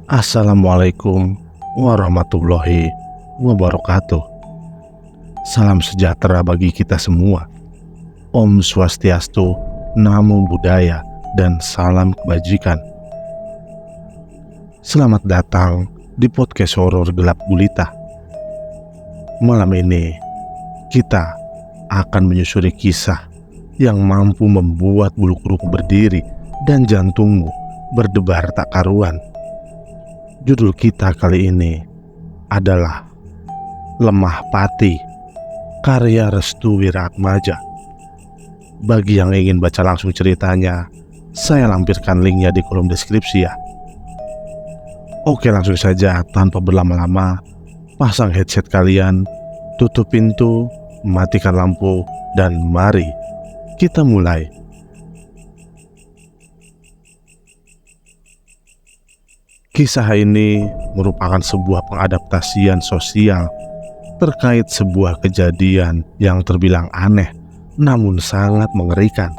Assalamualaikum warahmatullahi wabarakatuh. Salam sejahtera bagi kita semua. Om Swastiastu, Namo Buddhaya, dan salam kebajikan. Selamat datang di podcast horor gelap gulita. Malam ini kita akan menyusuri kisah yang mampu membuat bulu kuduku berdiri dan jantungmu berdebar tak karuan. Judul kita kali ini adalah Lemah Pati, karya Restu Wiratmaja. Bagi yang ingin baca langsung ceritanya, saya lampirkan linknya di kolom deskripsi ya. Oke, langsung saja tanpa berlama-lama, pasang headset kalian, tutup pintu, matikan lampu, dan mari kita mulai. Kisah ini merupakan sebuah pengadaptasian sosial terkait sebuah kejadian yang terbilang aneh namun sangat mengerikan.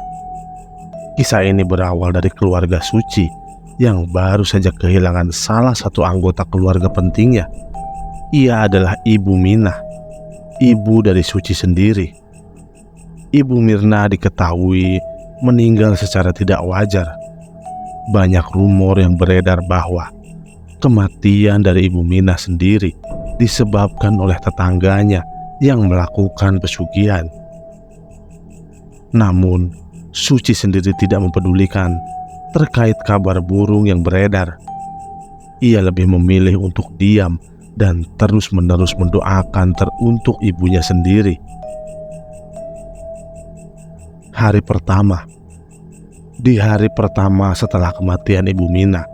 Kisah ini berawal dari keluarga Suci yang baru saja kehilangan salah satu anggota keluarga pentingnya. Ia adalah Ibu Minah, ibu dari Suci sendiri. Ibu Mirna diketahui meninggal secara tidak wajar. Banyak rumor yang beredar bahwa kematian dari Ibu Minah sendiri disebabkan oleh tetangganya yang melakukan pesugihan. Namun, Suci sendiri tidak mempedulikan terkait kabar burung yang beredar. Ia lebih memilih untuk diam dan terus-menerus mendoakan teruntuk ibunya sendiri. Di hari pertama setelah kematian Ibu Minah,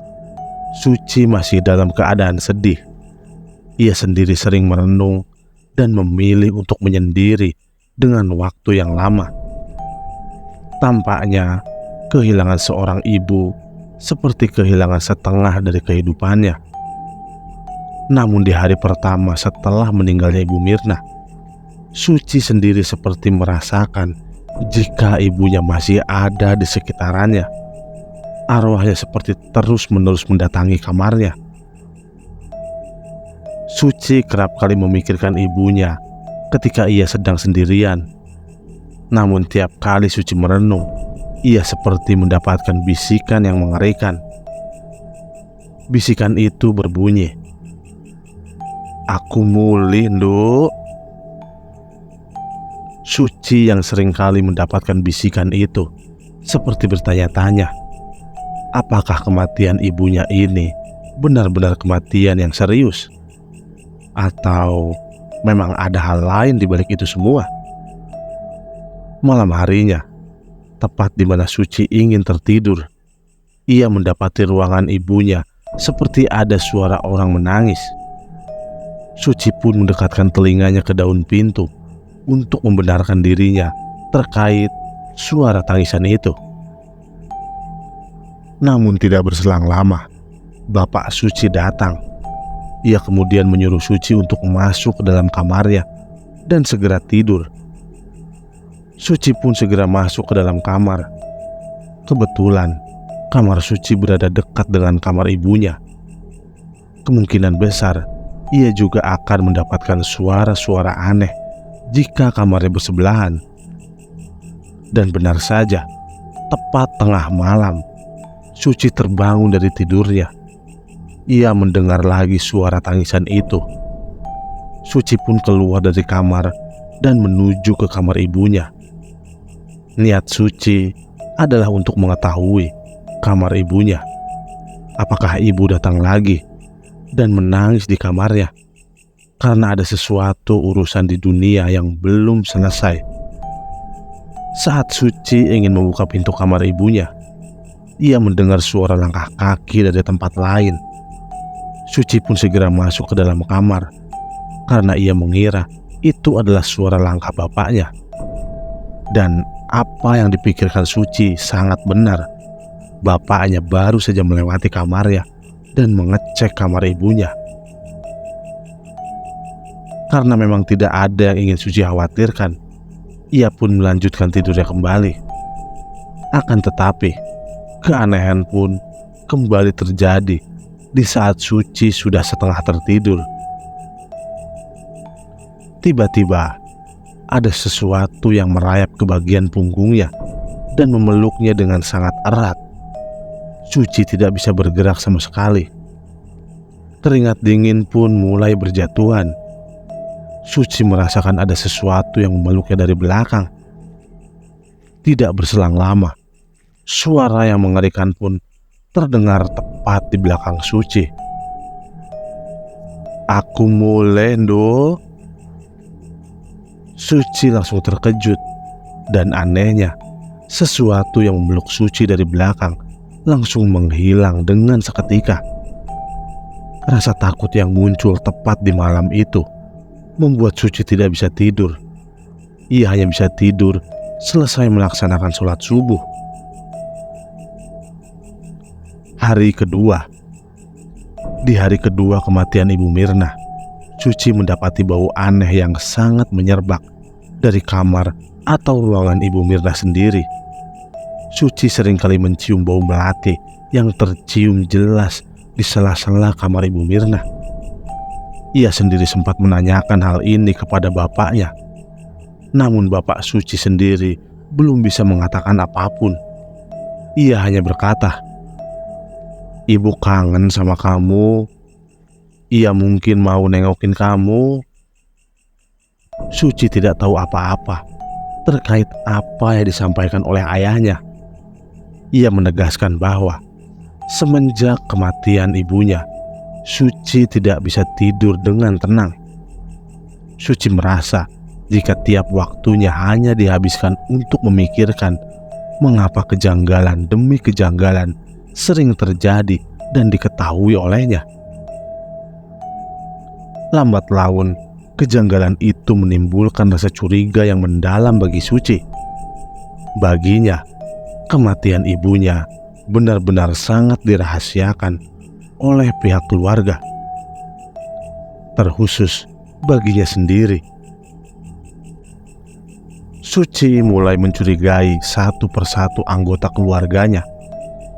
Suci masih dalam keadaan sedih. Ia sendiri sering merenung dan memilih untuk menyendiri dengan waktu yang lama. Tampaknya kehilangan seorang ibu seperti kehilangan setengah dari kehidupannya. Namun di hari pertama setelah meninggalnya Ibu Mirna, Suci sendiri seperti merasakan jika ibunya masih ada di sekitarannya. Arwahnya seperti terus-menerus mendatangi kamarnya. Suci kerap kali memikirkan ibunya ketika ia sedang sendirian. Namun tiap kali Suci merenung, ia seperti mendapatkan bisikan yang mengerikan. Bisikan itu berbunyi, "Aku muli, Nduk." Suci yang sering kali mendapatkan bisikan itu seperti bertanya-tanya, apakah kematian ibunya ini benar-benar kematian yang serius? Atau memang ada hal lain di balik itu semua? Malam harinya, tepat di mana Suci ingin tertidur, ia mendapati ruangan ibunya seperti ada suara orang menangis. Suci pun mendekatkan telinganya ke daun pintu untuk membenarkan dirinya terkait suara tangisan itu. Namun tidak berselang lama, Bapak Suci datang. Ia kemudian menyuruh Suci untuk masuk ke dalam kamarnya dan segera tidur. Suci pun segera masuk ke dalam kamar. Kebetulan kamar Suci berada dekat dengan kamar ibunya. Kemungkinan besar ia juga akan mendapatkan suara-suara aneh jika kamarnya bersebelahan. Dan benar saja, tepat tengah malam, Suci terbangun dari tidurnya. Ia mendengar lagi suara tangisan itu. Suci pun keluar dari kamar dan menuju ke kamar ibunya. Niat Suci adalah untuk mengetahui kamar ibunya. Apakah ibu datang lagi dan menangis di kamarnya karena ada sesuatu urusan di dunia yang belum selesai. Saat Suci ingin membuka pintu kamar ibunya, ia mendengar suara langkah kaki dari tempat lain. Suci pun segera masuk ke dalam kamar karena ia mengira itu adalah suara langkah bapaknya. Dan apa yang dipikirkan Suci sangat benar. Bapaknya baru saja melewati kamarnya dan mengecek kamar ibunya. Karena memang tidak ada yang ingin Suci khawatirkan, ia pun melanjutkan tidurnya kembali. Akan tetapi, keanehan pun kembali terjadi di saat Suci sudah setengah tertidur. Tiba-tiba ada sesuatu yang merayap ke bagian punggungnya dan memeluknya dengan sangat erat. Suci tidak bisa bergerak sama sekali. Keringat dingin pun mulai berjatuhan. Suci merasakan ada sesuatu yang memeluknya dari belakang. Tidak berselang lama, suara yang mengerikan pun terdengar tepat di belakang Suci. "Aku mulai, Ndo." Suci langsung terkejut, dan anehnya, sesuatu yang memeluk Suci dari belakang langsung menghilang dengan seketika. Rasa takut yang muncul tepat di malam itu membuat Suci tidak bisa tidur. Ia hanya bisa tidur selesai melaksanakan sholat subuh. Hari kedua. Di hari kedua kematian Ibu Mirna, Suci mendapati bau aneh yang sangat menyerbak dari kamar atau ruangan Ibu Mirna sendiri. Suci seringkali mencium bau melati yang tercium jelas di sela-sela kamar Ibu Mirna. Ia sendiri sempat menanyakan hal ini kepada bapaknya. Namun bapak Suci sendiri belum bisa mengatakan apapun. Ia hanya berkata, "Ibu kangen sama kamu. Ia mungkin mau nengokin kamu." Suci tidak tahu apa-apa terkait apa yang disampaikan oleh ayahnya. Ia menegaskan bahwa semenjak kematian ibunya, Suci tidak bisa tidur dengan tenang. Suci merasa jika tiap waktunya hanya dihabiskan untuk memikirkan mengapa kejanggalan demi kejanggalan sering terjadi dan diketahui olehnya. Lambat laun, kejanggalan itu menimbulkan rasa curiga yang mendalam bagi Suci. Baginya, kematian ibunya benar-benar sangat dirahasiakan oleh pihak keluarga, terkhusus baginya sendiri. Suci mulai mencurigai satu persatu anggota keluarganya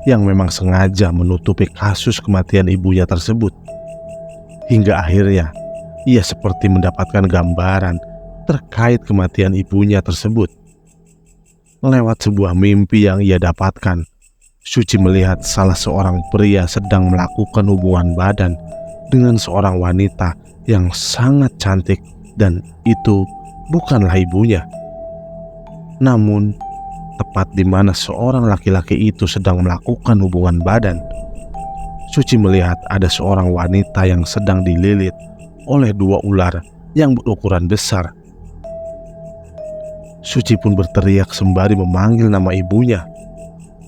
yang memang sengaja menutupi kasus kematian ibunya tersebut. Hingga akhirnya ia seperti mendapatkan gambaran terkait kematian ibunya tersebut. Lewat sebuah mimpi yang ia dapatkan, Suci melihat salah seorang pria sedang melakukan hubungan badan dengan seorang wanita yang sangat cantik, dan itu bukanlah ibunya. Namun, tepat di mana seorang laki-laki itu sedang melakukan hubungan badan, Suci melihat ada seorang wanita yang sedang dililit oleh dua ular yang berukuran besar. Suci pun berteriak sembari memanggil nama ibunya.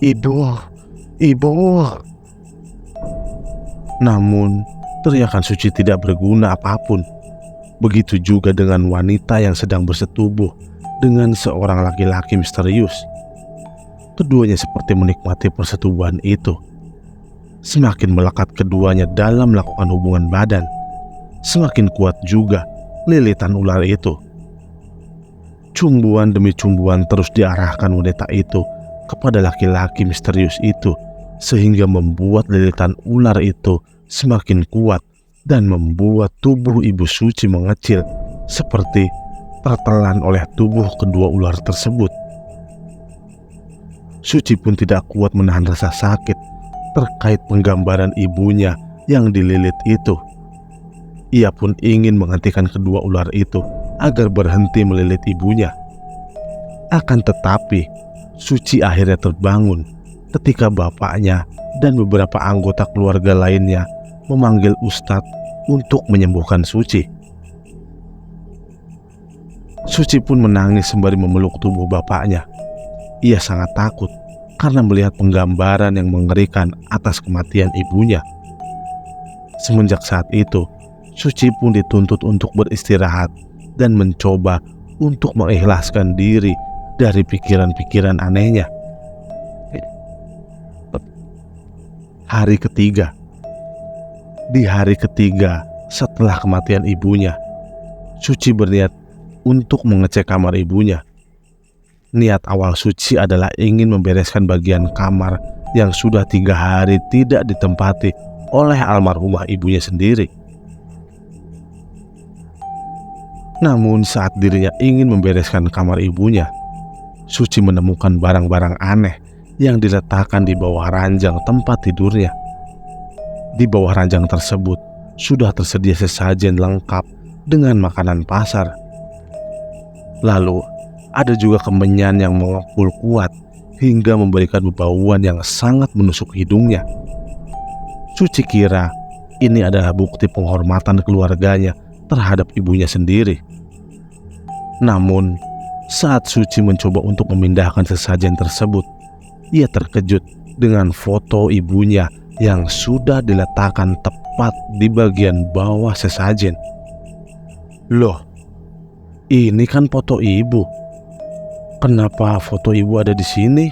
"Ibu, ibu." Namun, teriakan Suci tidak berguna apapun. Begitu juga dengan wanita yang sedang bersetubuh dengan seorang laki-laki misterius. Keduanya seperti menikmati persetubuhan itu. Semakin melekat keduanya dalam melakukan hubungan badan, semakin kuat juga lilitan ular itu. Cumbuan demi cumbuan terus diarahkan wanita itu kepada laki-laki misterius itu, sehingga membuat lilitan ular itu semakin kuat dan membuat tubuh Ibu Suci mengecil seperti tertelan oleh tubuh kedua ular tersebut. Suci pun tidak kuat menahan rasa sakit terkait penggambaran ibunya yang dililit itu. Ia pun ingin menghentikan kedua ular itu agar berhenti melilit ibunya. Akan tetapi, Suci akhirnya terbangun ketika bapaknya dan beberapa anggota keluarga lainnya memanggil ustadz untuk menyembuhkan Suci. Suci pun menangis sembari memeluk tubuh bapaknya. Ia sangat takut karena melihat penggambaran yang mengerikan atas kematian ibunya. Semenjak saat itu, Suci pun dituntut untuk beristirahat dan mencoba untuk mengikhlaskan diri dari pikiran-pikiran anehnya. Hari ketiga. Di hari ketiga setelah kematian ibunya, Suci berniat untuk mengecek kamar ibunya. Niat awal Suci adalah ingin membereskan bagian kamar yang sudah 3 hari tidak ditempati oleh almarhumah ibunya sendiri. Namun saat dirinya ingin membereskan kamar ibunya, Suci menemukan barang-barang aneh yang diletakkan di bawah ranjang tempat tidurnya. Di bawah ranjang tersebut sudah tersedia sesajen lengkap dengan makanan pasar. Lalu ada juga kemenyan yang mengepul kuat hingga memberikan bauan yang sangat menusuk hidungnya. Suci kira ini adalah bukti penghormatan keluarganya terhadap ibunya sendiri. Namun, saat Suci mencoba untuk memindahkan sesajen tersebut, ia terkejut dengan foto ibunya yang sudah diletakkan tepat di bagian bawah sesajen. Loh, ini kan foto ibu. Kenapa foto ibu ada di sini?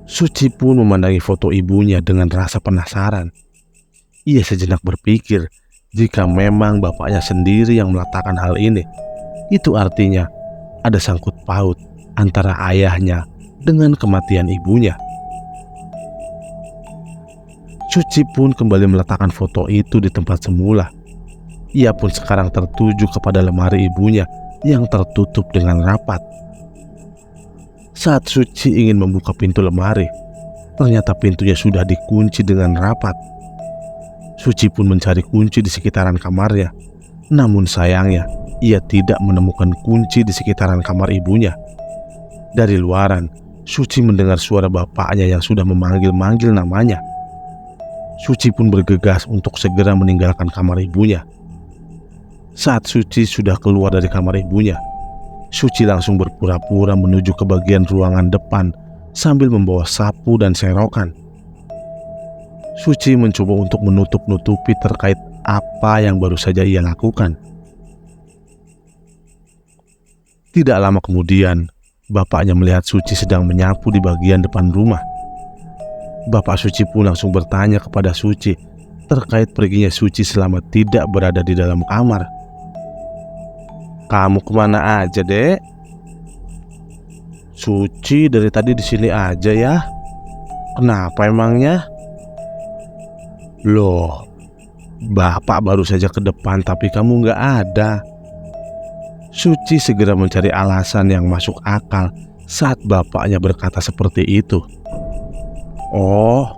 Suci pun memandangi foto ibunya dengan rasa penasaran. Ia sejenak berpikir, jika memang bapaknya sendiri yang meletakkan hal ini, itu artinya ada sangkut paut antara ayahnya dengan kematian ibunya. Suci pun kembali meletakkan foto itu di tempat semula. Ia pun sekarang tertuju kepada lemari ibunya yang tertutup dengan rapat. Saat Suci ingin membuka pintu lemari, ternyata pintunya sudah dikunci dengan rapat. Suci pun mencari kunci di sekitaran kamarnya. Namun sayangnya, ia tidak menemukan kunci di sekitaran kamar ibunya. Dari luaran, Suci mendengar suara bapaknya yang sudah memanggil-manggil namanya. Suci pun bergegas untuk segera meninggalkan kamar ibunya. Saat Suci sudah keluar dari kamar ibunya, Suci langsung berpura-pura menuju ke bagian ruangan depan sambil membawa sapu dan serokan. Suci mencoba untuk menutup-nutupi terkait apa yang baru saja ia lakukan. Tidak lama kemudian, bapaknya melihat Suci sedang menyapu di bagian depan rumah. Bapak Suci pun langsung bertanya kepada Suci terkait perginya Suci selama tidak berada di dalam kamar. "Kamu kemana aja, Dek?" "Suci dari tadi di sini aja ya. Kenapa emangnya?" "Loh, Bapak baru saja ke depan tapi kamu nggak ada." Suci segera mencari alasan yang masuk akal saat bapaknya berkata seperti itu. "Oh,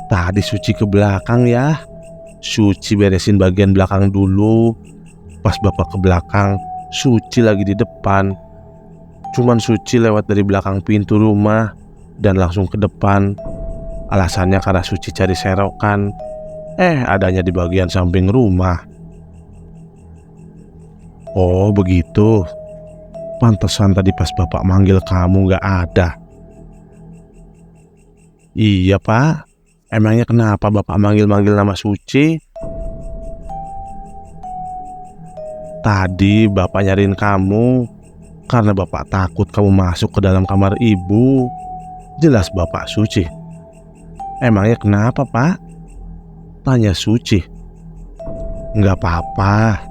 tadi Suci ke belakang ya. Suci beresin bagian belakang dulu. Pas Bapak ke belakang, Suci lagi di depan. Cuman Suci lewat dari belakang pintu rumah dan langsung ke depan. Alasannya karena Suci cari serokan. Adanya di bagian samping rumah." "Oh begitu. Pantesan tadi pas Bapak manggil kamu gak ada." "Iya Pak. Emangnya kenapa Bapak manggil-manggil nama Suci?" "Tadi Bapak nyariin kamu karena Bapak takut kamu masuk ke dalam kamar ibu," jelas Bapak Suci. "Emangnya kenapa Pak?" tanya Suci. "Nggak apa-apa.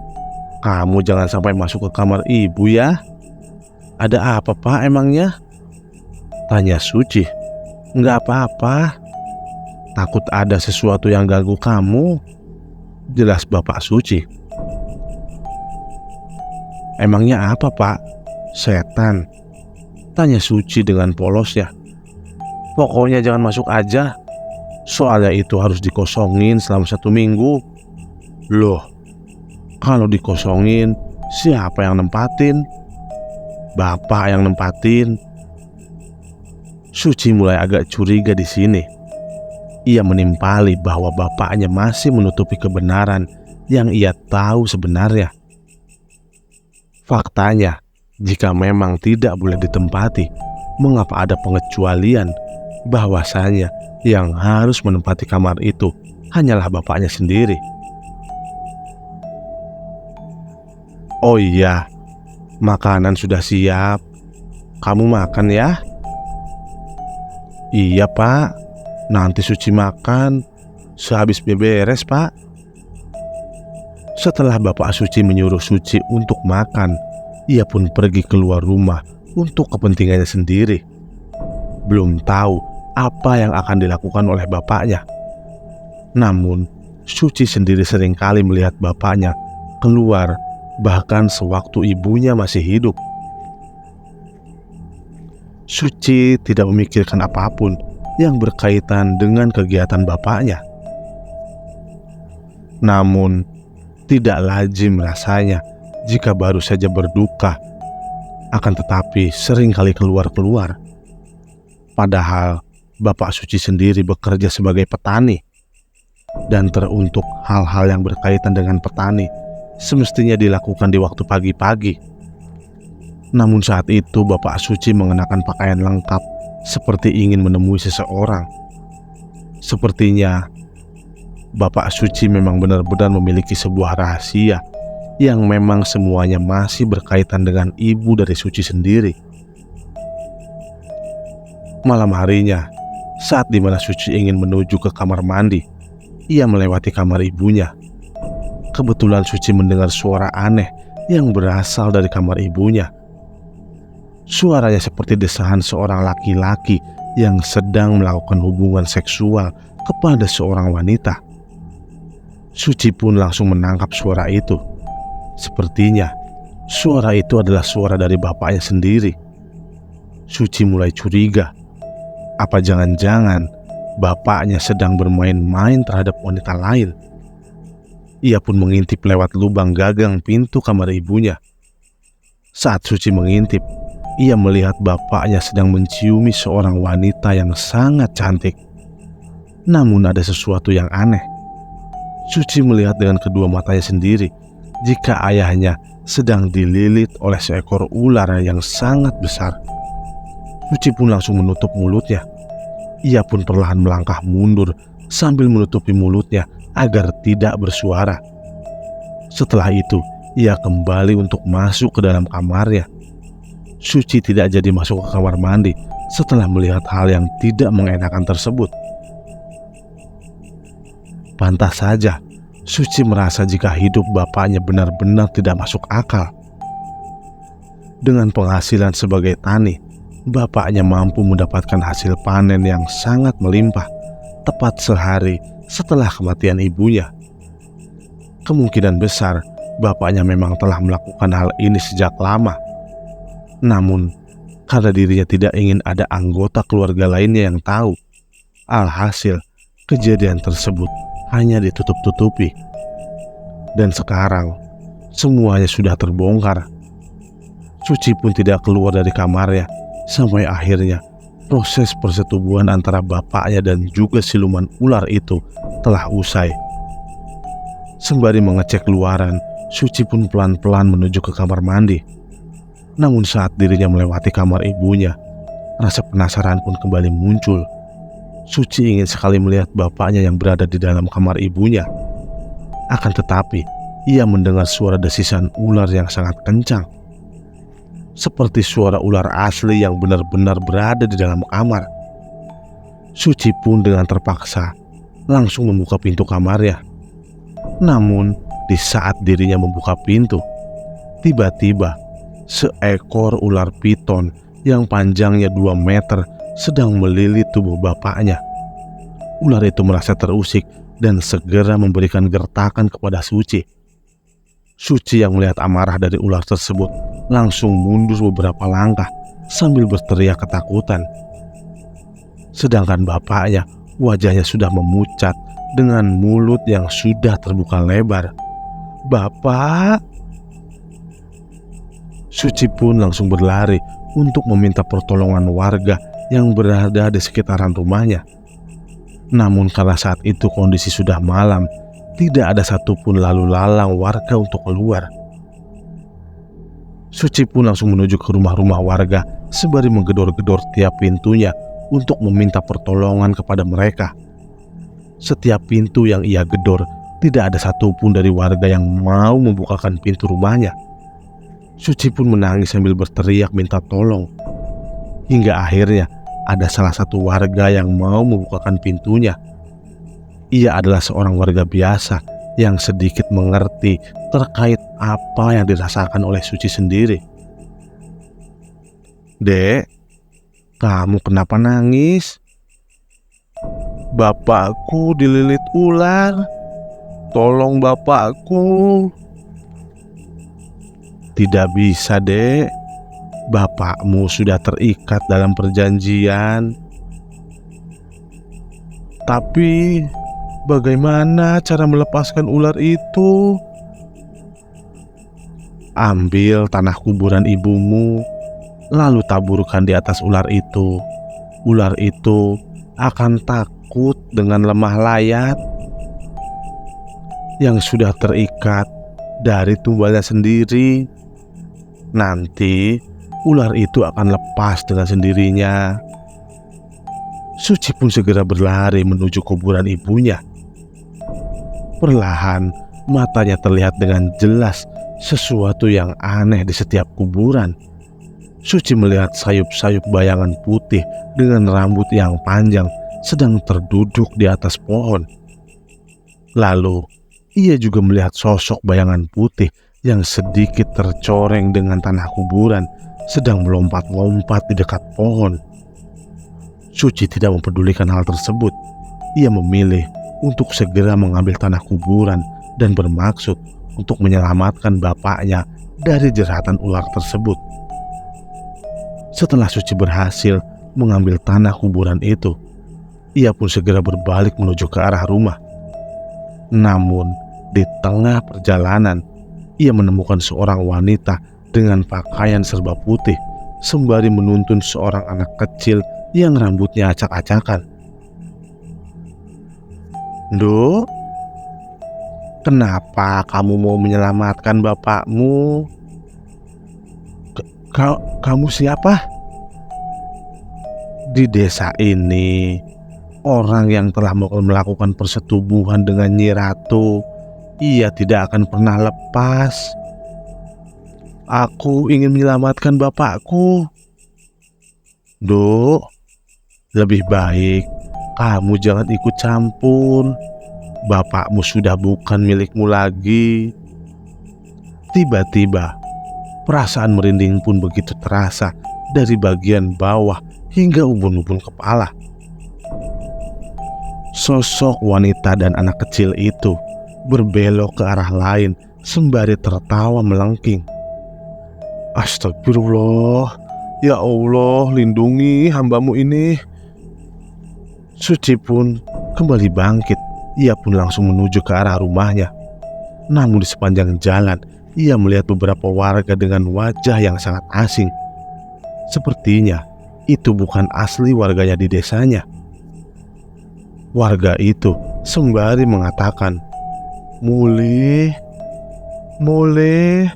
Kamu jangan sampai masuk ke kamar ibu ya." "Ada apa Pak emangnya?" tanya Suci. "Nggak apa-apa. Takut ada sesuatu yang ganggu kamu," jelas Bapak Suci. "Emangnya apa Pak? Setan?" tanya Suci dengan polosnya. "Pokoknya jangan masuk aja. Soalnya itu harus dikosongin selama 1 minggu. "Loh, kalau dikosongin siapa yang nempatin?" "Bapak yang nempatin." Suci mulai agak curiga di sini. Ia menimpali bahwa bapaknya masih menutupi kebenaran yang ia tahu sebenarnya. Faktanya, jika memang tidak boleh ditempati, mengapa ada pengecualian bahwasanya yang harus menempati kamar itu hanyalah bapaknya sendiri? "Oh iya, makanan sudah siap. Kamu makan ya?" "Iya Pak, nanti Suci makan sehabis beberes Pak." Setelah Bapak Suci menyuruh Suci untuk makan, ia pun pergi keluar rumah untuk kepentingannya sendiri. Belum tahu apa yang akan dilakukan oleh bapaknya. Namun, Suci sendiri seringkali melihat bapaknya keluar bahkan sewaktu ibunya masih hidup. Suci tidak memikirkan apapun yang berkaitan dengan kegiatan bapaknya. Namun, tidak lazim rasanya jika baru saja berduka, akan tetapi seringkali keluar-keluar. Padahal Bapak Suci sendiri bekerja sebagai petani, dan teruntuk hal-hal yang berkaitan dengan petani semestinya dilakukan di waktu pagi-pagi. Namun saat itu Bapak Suci mengenakan pakaian lengkap seperti ingin menemui seseorang. Sepertinya Bapak Suci memang benar-benar memiliki sebuah rahasia yang memang semuanya masih berkaitan dengan ibu dari Suci sendiri. Malam harinya, saat dimana Suci ingin menuju ke kamar mandi, ia melewati kamar ibunya. Kebetulan Suci mendengar suara aneh yang berasal dari kamar ibunya. Suaranya seperti desahan seorang laki-laki yang sedang melakukan hubungan seksual kepada seorang wanita. Suci pun langsung menangkap suara itu. Sepertinya suara itu adalah suara dari bapaknya sendiri. Suci mulai curiga. Apa jangan-jangan bapaknya sedang bermain-main terhadap wanita lain? Ia pun mengintip lewat lubang gagang pintu kamar ibunya. Saat Suci mengintip, ia melihat bapaknya sedang menciumi seorang wanita yang sangat cantik. Namun ada sesuatu yang aneh. Suci melihat dengan kedua matanya sendiri jika ayahnya sedang dililit oleh seekor ular yang sangat besar. Suci pun langsung menutup mulutnya. Ia pun perlahan melangkah mundur sambil menutupi mulutnya agar tidak bersuara. Setelah itu, ia kembali untuk masuk ke dalam kamarnya. Suci tidak jadi masuk ke kamar mandi setelah melihat hal yang tidak mengenakan tersebut. Pantas saja, Suci merasa jika hidup bapaknya benar-benar tidak masuk akal. Dengan penghasilan sebagai tani, bapaknya mampu mendapatkan hasil panen yang sangat melimpah, tepat sehari setelah kematian ibunya. Kemungkinan besar bapaknya memang telah melakukan hal ini sejak lama. Namun, karena dirinya tidak ingin ada anggota keluarga lainnya yang tahu, alhasil kejadian tersebut hanya ditutup-tutupi. Dan sekarang, semuanya sudah terbongkar. Suci pun tidak keluar dari kamarnya sampai akhirnya proses persetubuhan antara bapaknya dan juga siluman ular itu telah usai. Sembari mengecek luaran, Suci pun pelan-pelan menuju ke kamar mandi. Namun saat dirinya melewati kamar ibunya, rasa penasaran pun kembali muncul. Suci ingin sekali melihat bapaknya yang berada di dalam kamar ibunya. Akan tetapi, ia mendengar suara desisan ular yang sangat kencang. Seperti suara ular asli yang benar-benar berada di dalam kamar. Suci pun dengan terpaksa langsung membuka pintu kamarnya. Namun, di saat dirinya membuka pintu, tiba-tiba seekor ular piton yang panjangnya 2 meter sedang melilit tubuh bapaknya. Ular itu merasa terusik dan segera memberikan gertakan kepada Suci. Suci yang melihat amarah dari ular tersebut langsung mundur beberapa langkah sambil berteriak ketakutan. Sedangkan bapaknya, wajahnya sudah memucat dengan mulut yang sudah terbuka lebar. "Bapak!" Suci pun langsung berlari untuk meminta pertolongan warga yang berada di sekitaran rumahnya. Namun karena saat itu kondisi sudah malam, tidak ada satupun lalu lalang warga untuk keluar. Suci pun langsung menuju ke rumah-rumah warga sembari menggedor-gedor tiap pintunya untuk meminta pertolongan kepada mereka. Setiap pintu yang ia gedor, tidak ada satupun dari warga yang mau membukakan pintu rumahnya. Suci pun menangis sambil berteriak minta tolong. Hingga akhirnya ada salah satu warga yang mau membukakan pintunya. Ia adalah seorang warga biasa yang sedikit mengerti terkait apa yang dirasakan oleh Suci sendiri. "Dek, kamu kenapa nangis?" Bapakku dililit ular. Tolong bapakku. Tidak bisa, Dek. Bapakmu sudah terikat dalam perjanjian. Tapi bagaimana cara melepaskan ular itu? Ambil tanah kuburan ibumu, lalu taburkan di atas ular itu. Ular itu akan takut dengan lemah layat yang sudah terikat dari tumbalnya sendiri. Nanti ular itu akan lepas dengan sendirinya. Suci pun segera berlari menuju kuburan ibunya. Perlahan matanya terlihat dengan jelas sesuatu yang aneh di setiap kuburan. Suci melihat sayup-sayup bayangan putih dengan rambut yang panjang sedang terduduk di atas pohon. Lalu ia juga melihat sosok bayangan putih yang sedikit tercoreng dengan tanah kuburan sedang melompat-lompat di dekat pohon. Suci tidak mempedulikan hal tersebut. Ia memilih untuk segera mengambil tanah kuburan dan bermaksud untuk menyelamatkan bapaknya dari jeratan ular tersebut. Setelah Suci berhasil mengambil tanah kuburan itu, ia pun segera berbalik menuju ke arah rumah. Namun di tengah perjalanan, ia menemukan seorang wanita dengan pakaian serba putih sembari menuntun seorang anak kecil yang rambutnya acak-acakan. "Nduk, kenapa kamu mau menyelamatkan bapakmu? Kamu siapa?" "Di desa ini, orang yang telah melakukan persetubuhan dengan Nyi Ratu, ia tidak akan pernah lepas. Aku ingin menyelamatkan bapakku." "Nduk, lebih baik kamu jangan ikut campur. Bapakmu sudah bukan milikmu lagi." Tiba-tiba perasaan merinding pun begitu terasa dari bagian bawah hingga ubun-ubun kepala. Sosok wanita dan anak kecil itu berbelok ke arah lain sembari tertawa melengking. "Astagfirullah, ya Allah, lindungi hambamu ini." Suci pun kembali bangkit. Ia pun langsung menuju ke arah rumahnya. Namun di sepanjang jalan, ia melihat beberapa warga dengan wajah yang sangat asing. Sepertinya itu bukan asli warganya di desanya. Warga itu sembari mengatakan, "Mulih, mulih."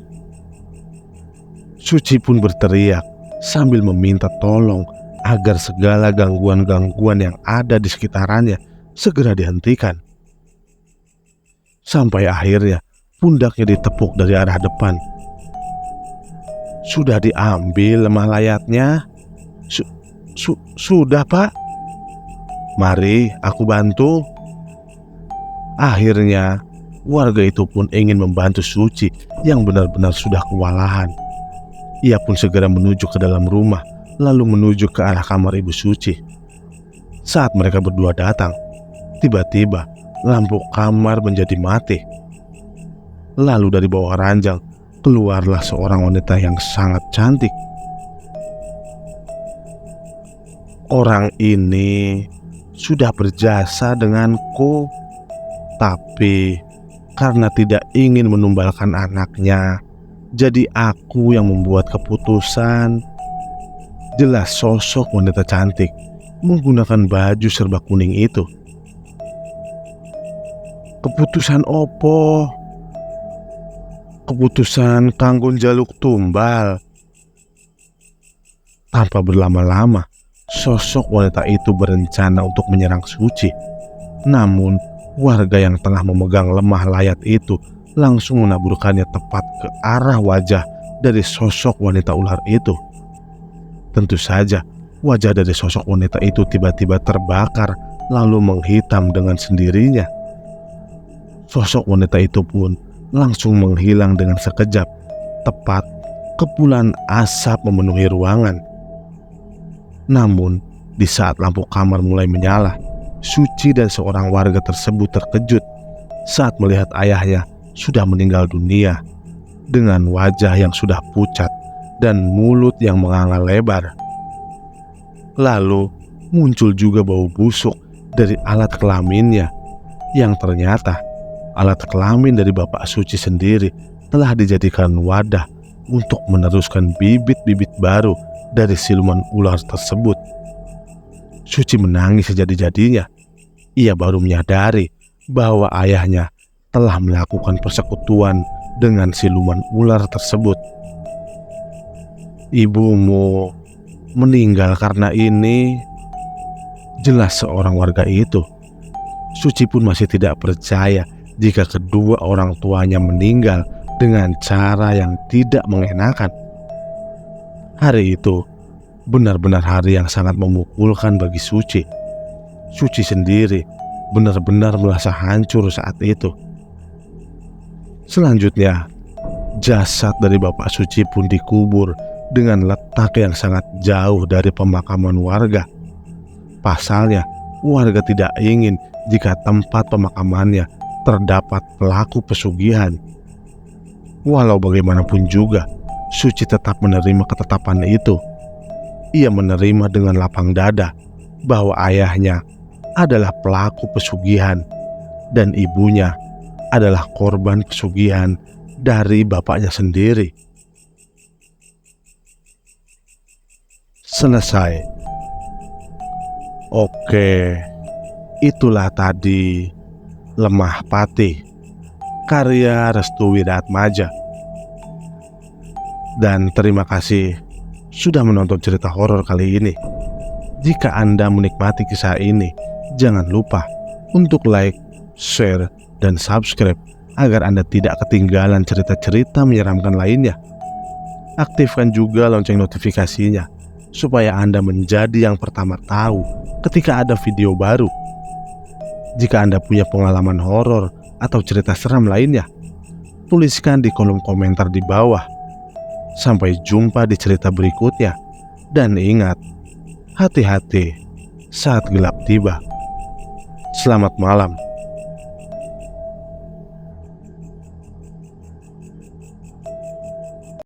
Suci pun berteriak sambil meminta tolong agar segala gangguan-gangguan yang ada di sekitarannya segera dihentikan. Sampai akhirnya pundaknya ditepuk dari arah depan. "Sudah diambil lemah layatnya?" Sudah, Pak." "Mari aku bantu." Akhirnya warga itu pun ingin membantu Suci yang benar-benar sudah kewalahan. Ia pun segera menuju ke dalam rumah, lalu menuju ke arah kamar Ibu Suci. Saat mereka berdua datang, tiba-tiba lampu kamar menjadi mati. Lalu dari bawah ranjang keluarlah seorang wanita yang sangat cantik. Orang ini sudah berjasa denganku, tapi karena tidak ingin menumbalkan anaknya, jadi aku yang membuat keputusan. Jelas sosok wanita cantik menggunakan baju serba kuning itu. "Keputusan opo?" "Keputusan kanggo njaluk tumbal." Tanpa berlama-lama, sosok wanita itu berencana untuk menyerang Suci. Namun warga yang tengah memegang lemah layat itu langsung menaburkannya tepat ke arah wajah dari sosok wanita ular itu. Tentu saja wajah dari sosok wanita itu tiba-tiba terbakar lalu menghitam dengan sendirinya. Sosok wanita itu pun langsung menghilang dengan sekejap. Tepat kepulan asap memenuhi ruangan. Namun di saat lampu kamar mulai menyala, Suci dan seorang warga tersebut terkejut saat melihat ayahnya sudah meninggal dunia dengan wajah yang sudah pucat dan mulut yang menganga lebar. Lalu muncul juga bau busuk dari alat kelaminnya, yang ternyata alat kelamin dari Bapak Suci sendiri telah dijadikan wadah untuk meneruskan bibit-bibit baru dari siluman ular tersebut. Suci menangis sejadi-jadinya. Ia baru menyadari bahwa ayahnya telah melakukan persekutuan dengan siluman ular tersebut. "Ibumu meninggal karena ini," jelas seorang warga itu. Suci pun masih tidak percaya jika kedua orang tuanya meninggal dengan cara yang tidak mengenakan. Hari itu benar-benar hari yang sangat memukulkan bagi Suci. Suci sendiri benar-benar merasa hancur saat itu. Selanjutnya, jasad dari Bapak Suci pun dikubur dengan letak yang sangat jauh dari pemakaman warga. Pasalnya, warga tidak ingin jika tempat pemakamannya terdapat pelaku pesugihan. Walau bagaimanapun juga, Suci tetap menerima ketetapan itu. Ia menerima dengan lapang dada bahwa ayahnya adalah pelaku pesugihan dan ibunya adalah korban pesugihan dari bapaknya sendiri. Selesai. Oke, itulah tadi Lemah Patih, karya Restu Wiratmaja. Dan terima kasih sudah menonton cerita horor kali ini. Jika Anda menikmati kisah ini, jangan lupa untuk like, share, dan subscribe agar Anda tidak ketinggalan cerita-cerita menyeramkan lainnya. Aktifkan juga lonceng notifikasinya supaya Anda menjadi yang pertama tahu ketika ada video baru. Jika Anda punya pengalaman horor atau cerita seram lainnya, tuliskan di kolom komentar di bawah. Sampai jumpa di cerita berikutnya. Dan ingat, hati-hati saat gelap tiba. Selamat malam.